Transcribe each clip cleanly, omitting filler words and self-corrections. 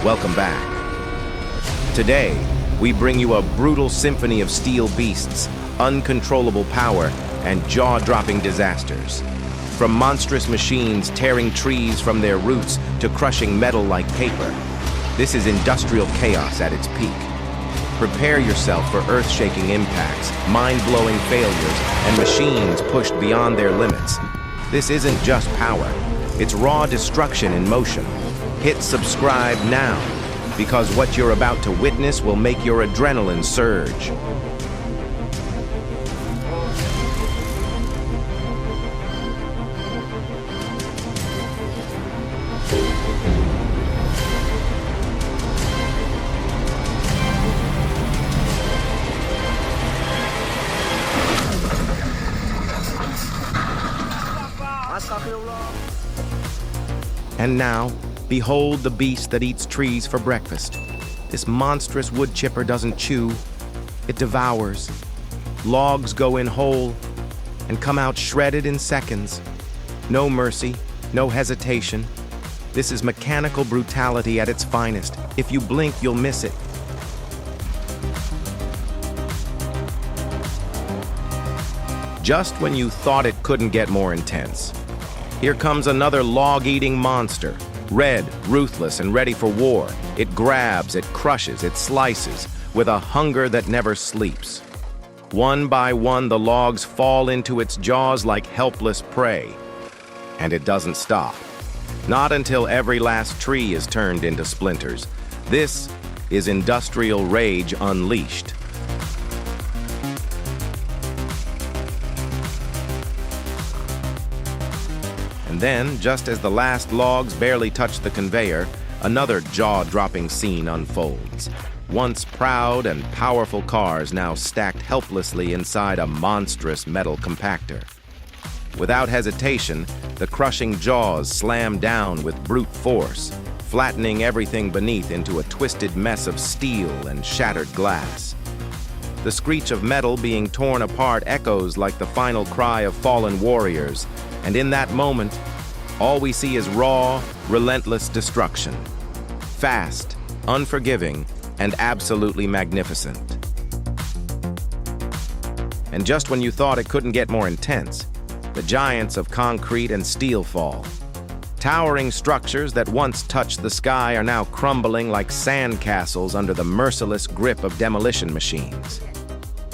welcome back. Today, we bring you a brutal symphony of steel beasts, uncontrollable power, and jaw-dropping disasters. From monstrous machines tearing trees from their roots to crushing metal like paper, this is industrial chaos at its peak. Prepare yourself for earth-shaking impacts, mind-blowing failures, and machines pushed beyond their limits. This isn't just power, it's raw destruction in motion. Hit subscribe now, because what you're about to witness will make your adrenaline surge. And now, behold the beast that eats trees for breakfast. This monstrous wood chipper doesn't chew, it devours. Logs go in whole and come out shredded in seconds. No mercy, no hesitation. This is mechanical brutality at its finest. If you blink, you'll miss it. Just when you thought it couldn't get more intense, here comes another log-eating monster. Red, ruthless, and ready for war. It grabs, it crushes, it slices, with a hunger that never sleeps. One by one, the logs fall into its jaws like helpless prey. And it doesn't stop. Not until every last tree is turned into splinters. This is industrial rage unleashed. And then, just as the last logs barely touch the conveyor, another jaw-dropping scene unfolds. Once proud and powerful cars now stacked helplessly inside a monstrous metal compactor. Without hesitation, the crushing jaws slam down with brute force, flattening everything beneath into a twisted mess of steel and shattered glass. The screech of metal being torn apart echoes like the final cry of fallen warriors, and in that moment, all we see is raw, relentless destruction. Fast, unforgiving, and absolutely magnificent. And just when you thought it couldn't get more intense, the giants of concrete and steel fall. Towering structures that once touched the sky are now crumbling like sand castles under the merciless grip of demolition machines.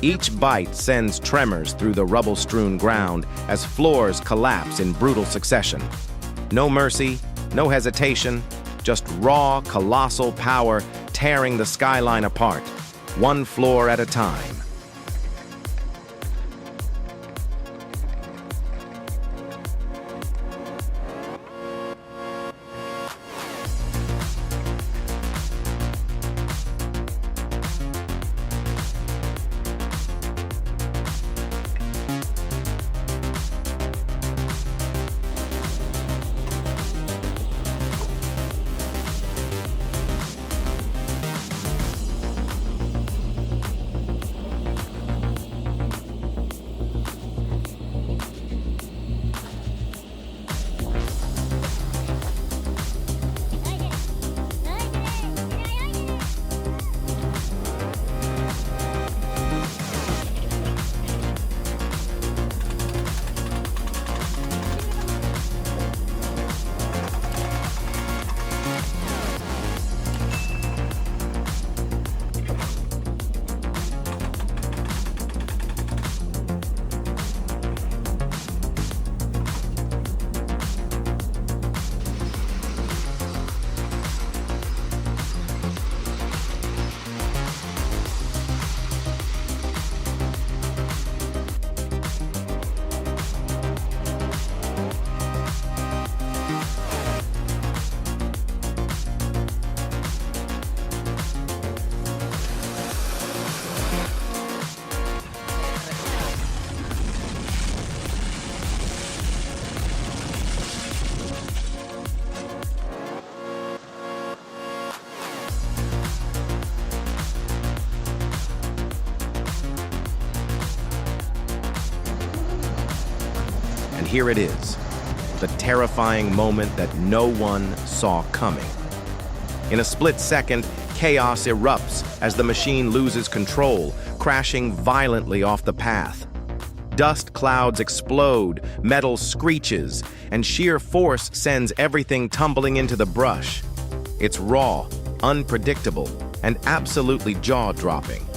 Each bite sends tremors through the rubble-strewn ground as floors collapse in brutal succession. No mercy, no hesitation, just raw, colossal power tearing the skyline apart, one floor at a time. here it is, the terrifying moment that no one saw coming. In a split second, chaos erupts as the machine loses control, crashing violently off the path. Dust clouds explode, metal screeches, and sheer force sends everything tumbling into the brush. It's raw, unpredictable, and absolutely jaw-dropping.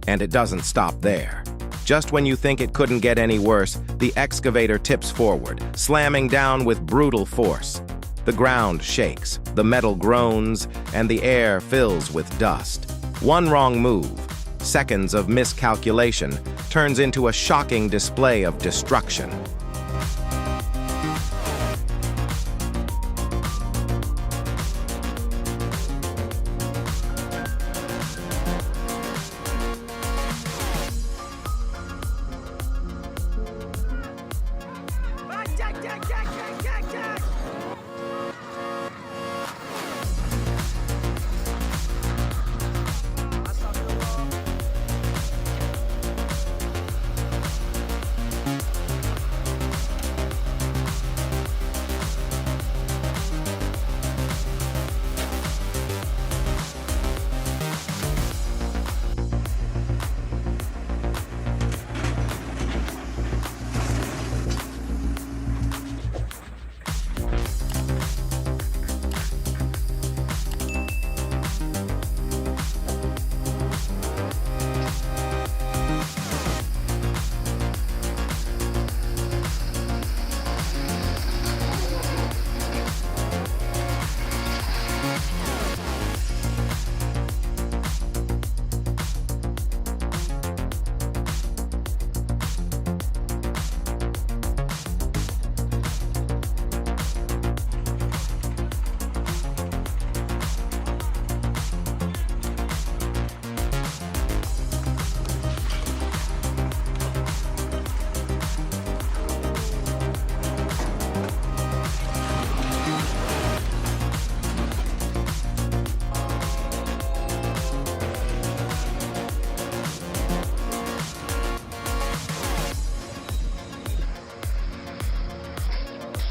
And it doesn't stop there. Just when you think it couldn't get any worse, the excavator tips forward, slamming down with brutal force. The ground shakes, the metal groans, and the air fills with dust. One wrong move, seconds of miscalculation, turns into a shocking display of destruction.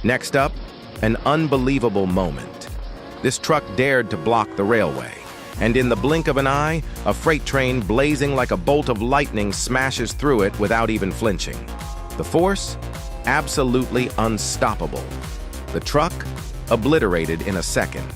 Next up, an unbelievable moment. This truck dared to block the railway, and in the blink of an eye, a freight train blazing like a bolt of lightning smashes through it without even flinching. The force? Absolutely unstoppable. The truck? Obliterated in a second.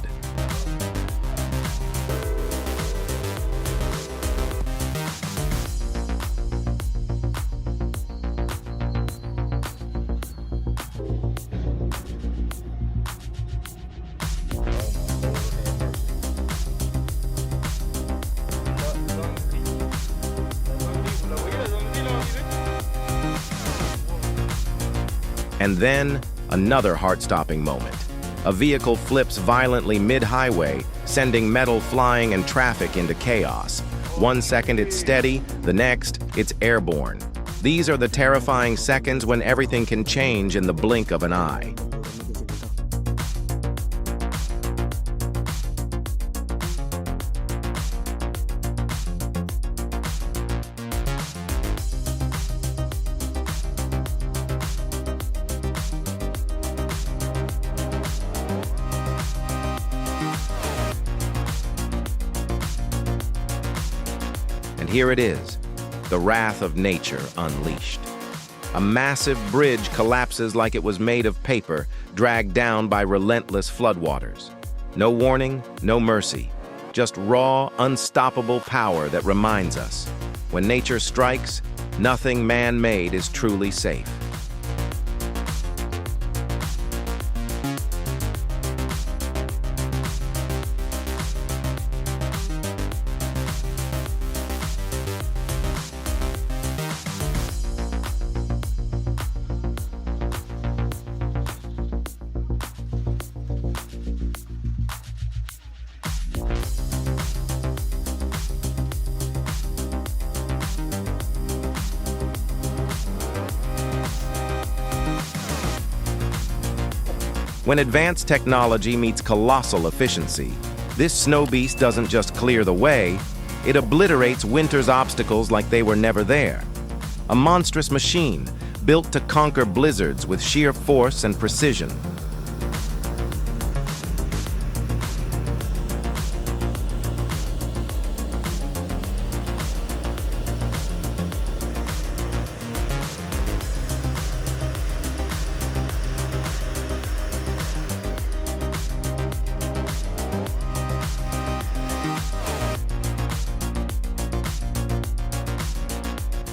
And then, another heart-stopping moment. A vehicle flips violently mid-highway, sending metal flying and traffic into chaos. 1 second it's steady, the next, it's airborne. These are the terrifying seconds when everything can change in the blink of an eye. And here it is, the wrath of nature unleashed. A massive bridge collapses like it was made of paper, dragged down by relentless floodwaters. No warning, no mercy, just raw, unstoppable power that reminds us, when nature strikes, nothing man-made is truly safe. When advanced technology meets colossal efficiency, this snow beast doesn't just clear the way, it obliterates winter's obstacles like they were never there. A monstrous machine, built to conquer blizzards with sheer force and precision.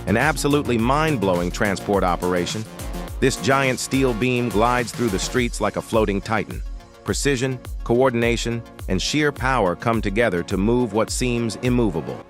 An absolutely mind-blowing transport operation. This giant steel beam glides through the streets like a floating titan. Precision, coordination, and sheer power come together to move what seems immovable.